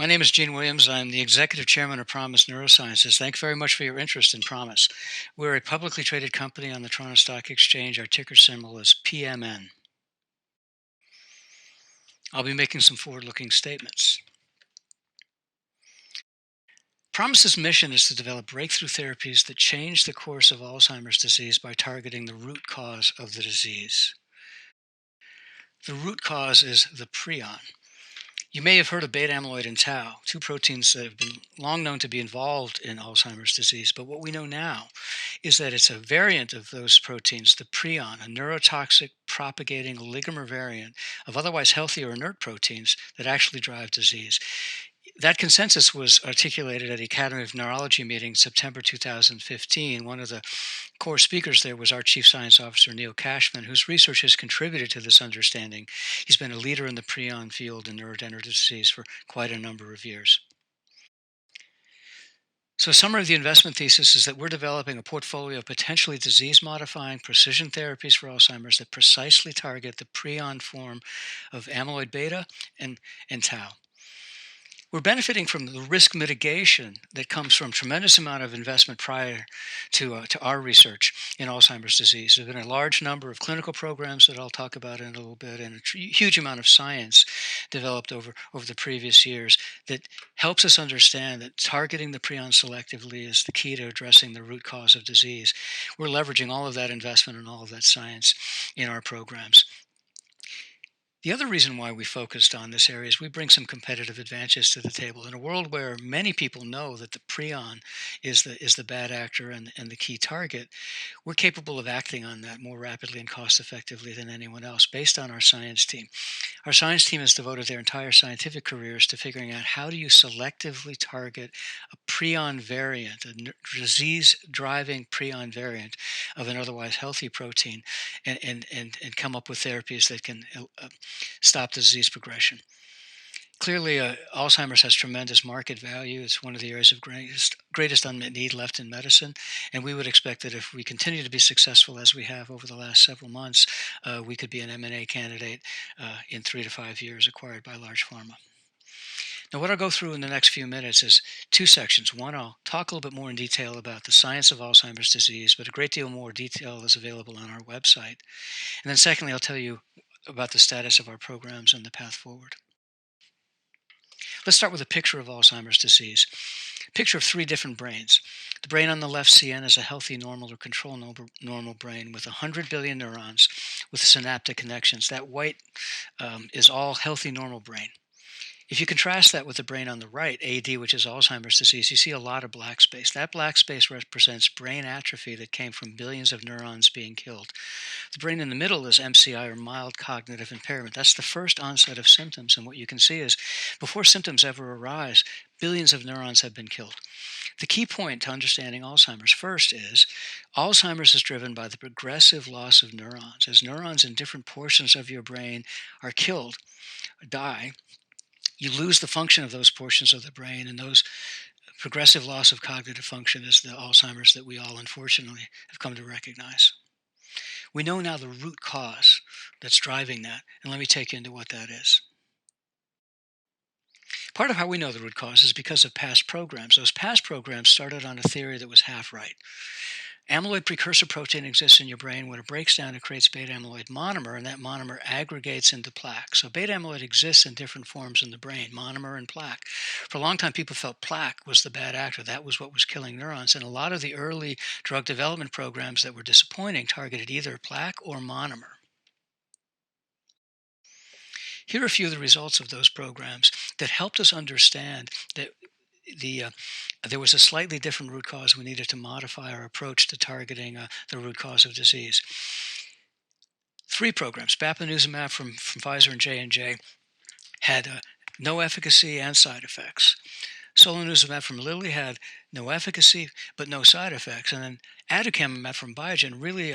My name is Gene Williams. I'm the executive chairman of ProMIS Neurosciences. Thanks very much for your interest in ProMIS. We're a publicly traded company on the Toronto Stock Exchange. Our ticker symbol is PMN. I'll be making some forward-looking statements. ProMIS's mission is to develop breakthrough therapies that change the course of Alzheimer's disease by targeting the root cause of the disease. The root cause is the prion. You may have heard of beta amyloid and tau, two proteins that have been long known to be involved in Alzheimer's disease. But what we know now is that it's a variant of those proteins, the prion, a neurotoxic propagating oligomer variant of otherwise healthy or inert proteins that actually drive disease. That consensus was articulated at the Academy of Neurology meeting September 2015. One of the core speakers there was our Chief Science Officer, Neil Cashman, whose research has contributed to this understanding. He's been a leader in the prion field in neurodegenerative disease for quite a number of years. So, a summary of the investment thesis is that we're developing a portfolio of potentially disease modifying precision therapies for Alzheimer's that precisely target the prion form of amyloid beta and tau. We're benefiting from the risk mitigation that comes from tremendous amount of investment prior to our research in Alzheimer's disease. There's been a large number of clinical programs that I'll talk about in a little bit, and a huge amount of science developed over the previous years that helps us understand that targeting the prion selectively is the key to addressing the root cause of disease. We're leveraging all of that investment and all of that science in our programs. The other reason why we focused on this area is we bring some competitive advantages to the table. In a world where many people know that the prion is the bad actor and the key target, we're capable of acting on that more rapidly and cost effectively than anyone else based on our science team. Our science team has devoted their entire scientific careers to figuring out how do you selectively target a prion variant, a disease-driving prion variant of an otherwise healthy protein, and come up with therapies that can stop the disease progression. Clearly, Alzheimer's has tremendous market value. It's one of the areas of greatest unmet need left in medicine. And we would expect that if we continue to be successful as we have over the last several months, we could be an M&A candidate in 3 to 5 years acquired by large pharma. Now, what I'll go through in the next few minutes is two sections. One, I'll talk a little bit more in detail about the science of Alzheimer's disease, but a great deal more detail is available on our website. And then secondly, I'll tell you about the status of our programs and the path forward. Let's start with a picture of Alzheimer's disease. Picture of three different brains. The brain on the left, CN, is a healthy, normal, or control normal brain with 100 billion neurons with synaptic connections. That white is all healthy, normal brain. If you contrast that with the brain on the right, AD, which is Alzheimer's disease, you see a lot of black space. That black space represents brain atrophy that came from billions of neurons being killed. The brain in the middle is MCI, or mild cognitive impairment. That's the first onset of symptoms. And what you can see is before symptoms ever arise, billions of neurons have been killed. The key point to understanding Alzheimer's first is Alzheimer's is driven by the progressive loss of neurons. As neurons in different portions of your brain are killed or die, you lose the function of those portions of the brain, and those progressive loss of cognitive function is the Alzheimer's that we all unfortunately have come to recognize. We know now the root cause that's driving that, and let me take you into what that is. Part of how we know the root cause is because of past programs. Those past programs started on a theory that was half right. Amyloid precursor protein exists in your brain. When it breaks down, it creates beta amyloid monomer, and that monomer aggregates into plaque. So beta amyloid exists in different forms in the brain, monomer and plaque. For a long time, people felt plaque was the bad actor. That was what was killing neurons. And a lot of the early drug development programs that were disappointing targeted either plaque or monomer. Here are a few of the results of those programs that helped us understand that there was a slightly different root cause. We needed to modify our approach to targeting the root cause of disease. Three programs, bapineuzumab from Pfizer and J&J, had no efficacy and side effects. Solanezumab from Lilly had no efficacy but no side effects. And then aducanumab from Biogen really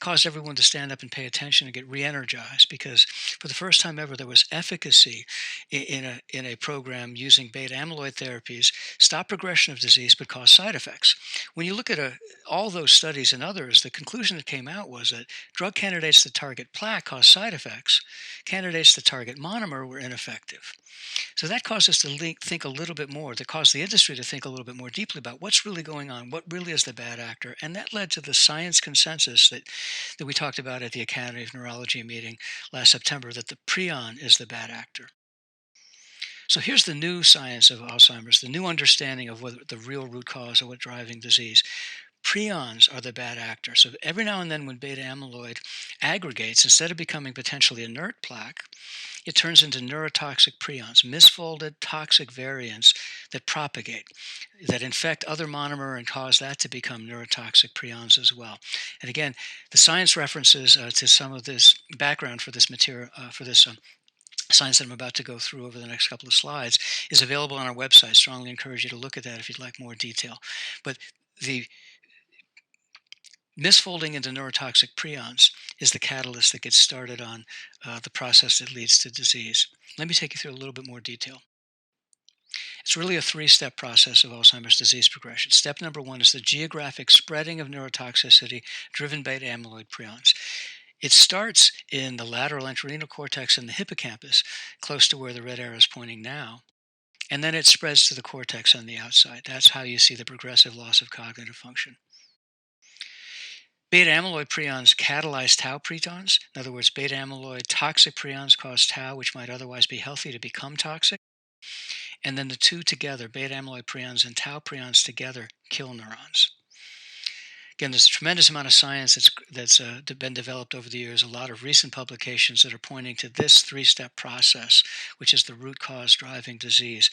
caused everyone to stand up and pay attention and get re-energized, because for the first time ever there was efficacy in a program using beta amyloid therapies, stop progression of disease but cause side effects. When you look at all those studies and others, the conclusion that came out was that drug candidates that target plaque cause side effects, candidates that target monomer were ineffective. So that caused us to think a little bit more, that caused the industry to think a little bit more deeply about what's really going on, what really is the bad actor. And that led to the science consensus that we talked about at the Academy of Neurology meeting last September, that the prion is the bad actor. So here's the new science of Alzheimer's, the new understanding of what the real root cause of what driving disease. Prions are the bad actor. So every now and then when beta amyloid aggregates, instead of becoming potentially inert plaque, it turns into neurotoxic prions, misfolded toxic variants that propagate, that infect other monomer and cause that to become neurotoxic prions as well. And again, the science references to some of this background for this material, for this science that I'm about to go through over the next couple of slides, is available on our website. Strongly encourage you to look at that if you'd like more detail. But the misfolding into neurotoxic prions is the catalyst that gets started on the process that leads to disease. Let me take you through a little bit more detail. It's really a three-step process of Alzheimer's disease progression. Step number one is the geographic spreading of neurotoxicity driven by amyloid prions. It starts in the lateral entorhinal cortex and the hippocampus, close to where the red arrow is pointing now, and then it spreads to the cortex on the outside. That's how you see the progressive loss of cognitive function. Beta amyloid prions catalyze tau pretons. In other words, beta amyloid toxic prions cause tau, which might otherwise be healthy, to become toxic. And then the two together, beta amyloid prions and tau prions together, kill neurons. Again, there's a tremendous amount of science that's been developed over the years, a lot of recent publications that are pointing to this three-step process, which is the root cause driving disease.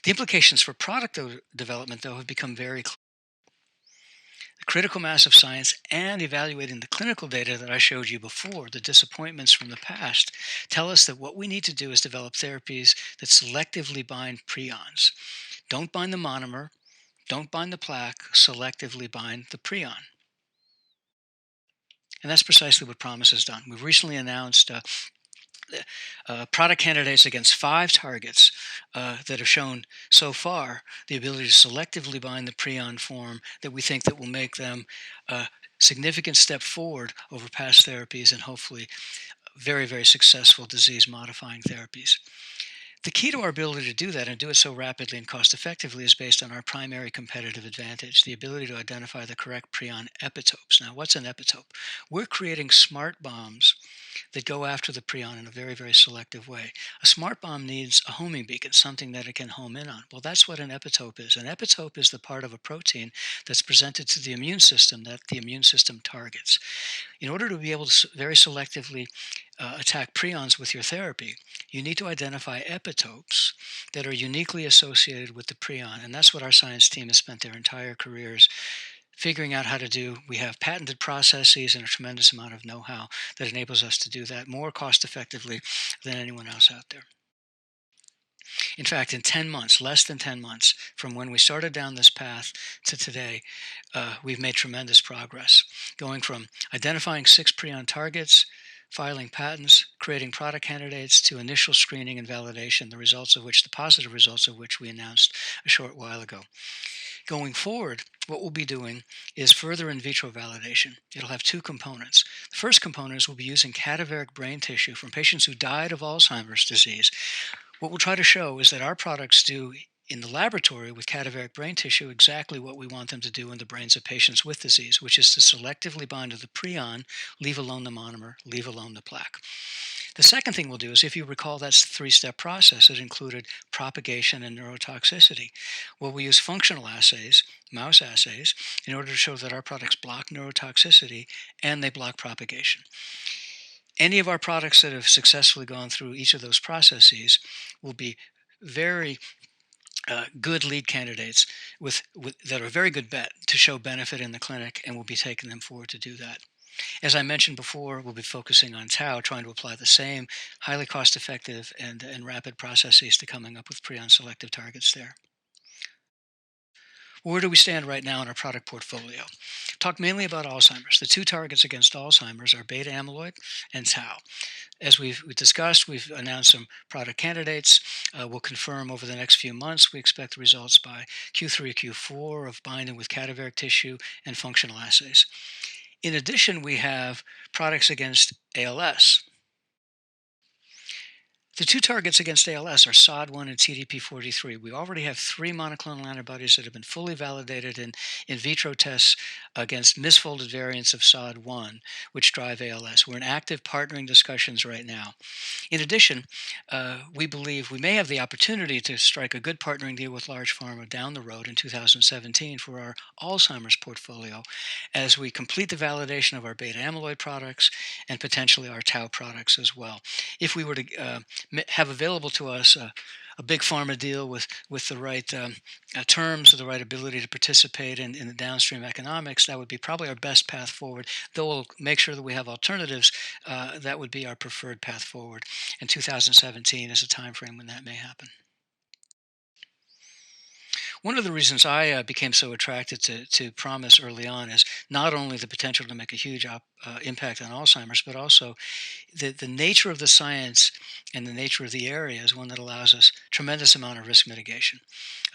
The implications for product development, though, have become very clear. The critical mass of science and evaluating the clinical data that I showed you before, the disappointments from the past, tell us that what we need to do is develop therapies that selectively bind prions. Don't bind the monomer, don't bind the plaque, selectively bind the prion. And that's precisely what ProMIS has done. We've recently announced product candidates against 5 targets that have shown so far the ability to selectively bind the prion form that we think that will make them a significant step forward over past therapies and hopefully very, very successful disease-modifying therapies. The key to our ability to do that and do it so rapidly and cost effectively is based on our primary competitive advantage, the ability to identify the correct prion epitopes. Now, what's an epitope? We're creating smart bombs that go after the prion in a very, very selective way. A smart bomb needs a homing beacon, something that it can home in on. Well, that's what an epitope is. An epitope is the part of a protein that's presented to the immune system that the immune system targets. In order to be able to very selectively attack prions with your therapy, you need to identify epitopes that are uniquely associated with the prion. And that's what our science team has spent their entire careers figuring out how to do. We have patented processes and a tremendous amount of know-how that enables us to do that more cost effectively than anyone else out there. In fact, in 10 months, less than 10 months from when we started down this path to today, we've made tremendous progress, going from identifying 6 prion targets, filing patents, creating product candidates, to initial screening and validation, the positive results of which we announced a short while ago. Going forward, what we'll be doing is further in vitro validation. It'll have 2 components. The first component is we'll be using cadaveric brain tissue from patients who died of Alzheimer's disease. What we'll try to show is that our products do in the laboratory with cadaveric brain tissue exactly what we want them to do in the brains of patients with disease, which is to selectively bind to the prion, leave alone the monomer, leave alone the plaque. The second thing we'll do is, if you recall, that's the 3-step process. It included propagation and neurotoxicity. Well, we use functional assays, mouse assays, in order to show that our products block neurotoxicity and they block propagation. Any of our products that have successfully gone through each of those processes will be very good lead candidates that are a very good bet to show benefit in the clinic, and we'll be taking them forward to do that. As I mentioned before, we'll be focusing on tau, trying to apply the same highly cost-effective and rapid processes to coming up with prion selective targets there. Where do we stand right now in our product portfolio? Talk mainly about Alzheimer's. The two targets against Alzheimer's are beta amyloid and tau. As we've discussed, we've announced some product candidates. We'll confirm over the next few months. We expect the results by Q3 or Q4 of binding with cadaveric tissue and functional assays. In addition, we have products against ALS. The two targets against ALS are SOD1 and TDP43. We already have three monoclonal antibodies that have been fully validated in vitro tests against misfolded variants of SOD1, which drive ALS. We're in active partnering discussions right now. In addition, we believe we may have the opportunity to strike a good partnering deal with large pharma down the road in 2017 for our Alzheimer's portfolio as we complete the validation of our beta amyloid products and potentially our tau products as well. If we were to have available to us a big pharma deal with the right terms or the right ability to participate in the downstream economics, that would be probably our best path forward. Though we'll make sure that we have alternatives, that would be our preferred path forward. And 2017 is a time frame when that may happen. One of the reasons I became so attracted to ProMIS early on is not only the potential to make a huge impact on Alzheimer's, but also the nature of the science and the nature of the area is one that allows us tremendous amount of risk mitigation.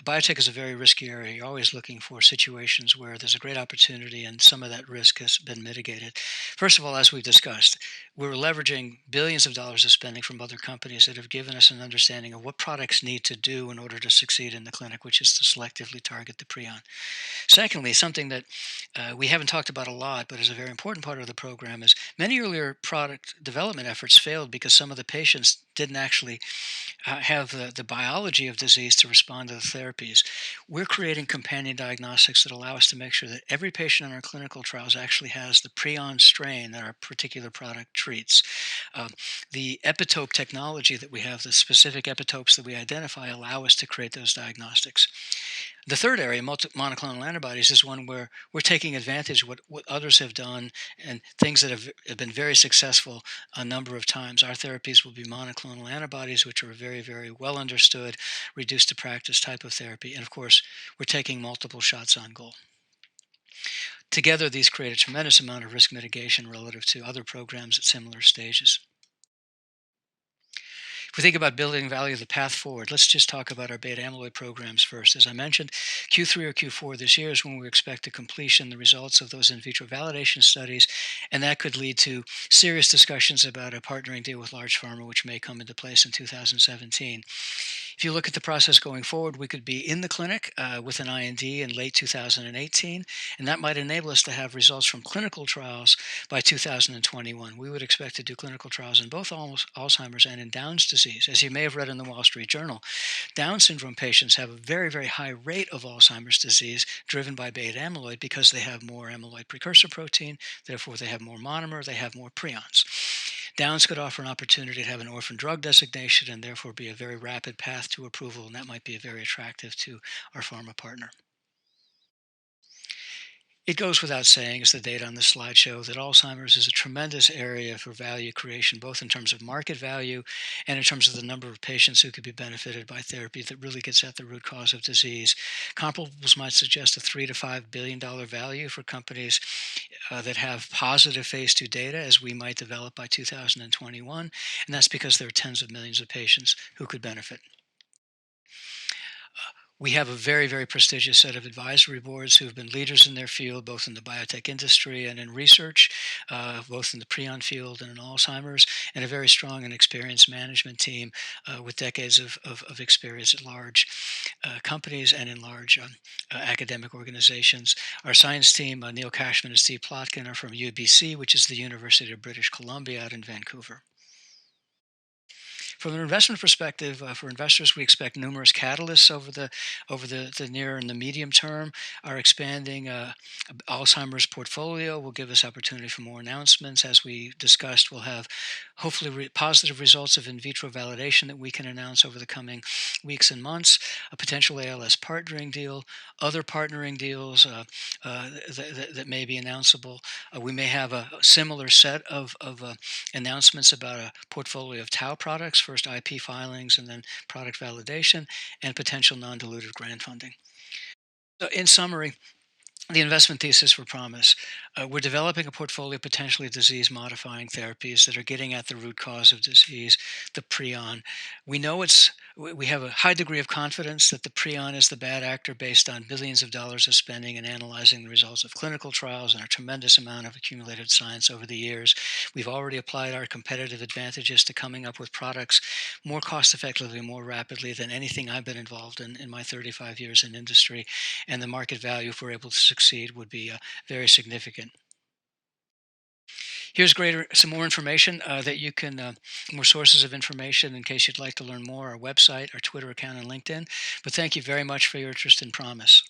Biotech is a very risky area. You're always looking for situations where there's a great opportunity and some of that risk has been mitigated. First of all, as we've discussed, we're leveraging billions of dollars of spending from other companies that have given us an understanding of what products need to do in order to succeed in the clinic, which is to selectively target the prion. Secondly, something that we haven't talked about a lot, but is a very important part of the program, is many earlier product development efforts failed because some of the patients didn't actually have the biology of disease to respond to the therapies. We're creating companion diagnostics that allow us to make sure that every patient in our clinical trials actually has the prion strain that our particular product treats. The epitope technology that we have, the specific epitopes that we identify, allow us to create those diagnostics. The third area, monoclonal antibodies, is one where we're taking advantage of what others have done and things that have been very successful a number of times. Our therapies will be monoclonal antibodies, which are very, very well understood, reduced to practice type of therapy. And of course, we're taking multiple shots on goal. Together, these create a tremendous amount of risk mitigation relative to other programs at similar stages. If we think about building value, the path forward, let's just talk about our beta amyloid programs first. As I mentioned, Q3 or Q4 this year is when we expect to completion the results of those in vitro validation studies, and that could lead to serious discussions about a partnering deal with large pharma, which may come into place in 2017. If you look at the process going forward, we could be in the clinic with an IND in late 2018, and that might enable us to have results from clinical trials by 2021. We would expect to do clinical trials in both Alzheimer's and in Down's disease. As you may have read in the Wall Street Journal, Down syndrome patients have a very, very high rate of Alzheimer's disease driven by beta amyloid because they have more amyloid precursor protein, therefore they have more monomer, they have more prions. Downs could offer an opportunity to have an orphan drug designation and therefore be a very rapid path to approval, and that might be very attractive to our pharma partner. It goes without saying, as the data on the slide show, that Alzheimer's is a tremendous area for value creation, both in terms of market value and in terms of the number of patients who could be benefited by therapy that really gets at the root cause of disease. Comparables might suggest a $3 to $5 billion value for companies that have positive phase 2 data, as we might develop by 2021, and that's because there are tens of millions of patients who could benefit. We have a very, very prestigious set of advisory boards who have been leaders in their field, both in the biotech industry and in research, both in the prion field and in Alzheimer's, and a very strong and experienced management team with decades of experience at large companies and in large academic organizations. Our science team, Neil Cashman and Steve Plotkin, are from UBC, which is the University of British Columbia out in Vancouver. From an investment perspective, for investors, we expect numerous catalysts over the near and the medium term. Our expanding Alzheimer's portfolio will give us opportunity for more announcements. As we discussed, we'll have hopefully positive results of in vitro validation that we can announce over the coming weeks and months. A potential ALS partnering deal, other partnering deals that may be announceable. We may have a similar set of announcements about a portfolio of tau products, first IP filings and then product validation, and potential non-dilutive grant funding. So, in summary, the investment thesis for ProMIS. We're developing a portfolio of potentially disease modifying therapies that are getting at the root cause of disease, the prion. We know we have a high degree of confidence that the prion is the bad actor based on billions of dollars of spending and analyzing the results of clinical trials and a tremendous amount of accumulated science over the years. We've already applied our competitive advantages to coming up with products more cost effectively, more rapidly than anything I've been involved in my 35 years in industry, and the market value, if we're able to succeed, would be very significant. Here's some more information that you can, more sources of information in case you'd like to learn more, our website, our Twitter account, and LinkedIn. But thank you very much for your interest in ProMIS.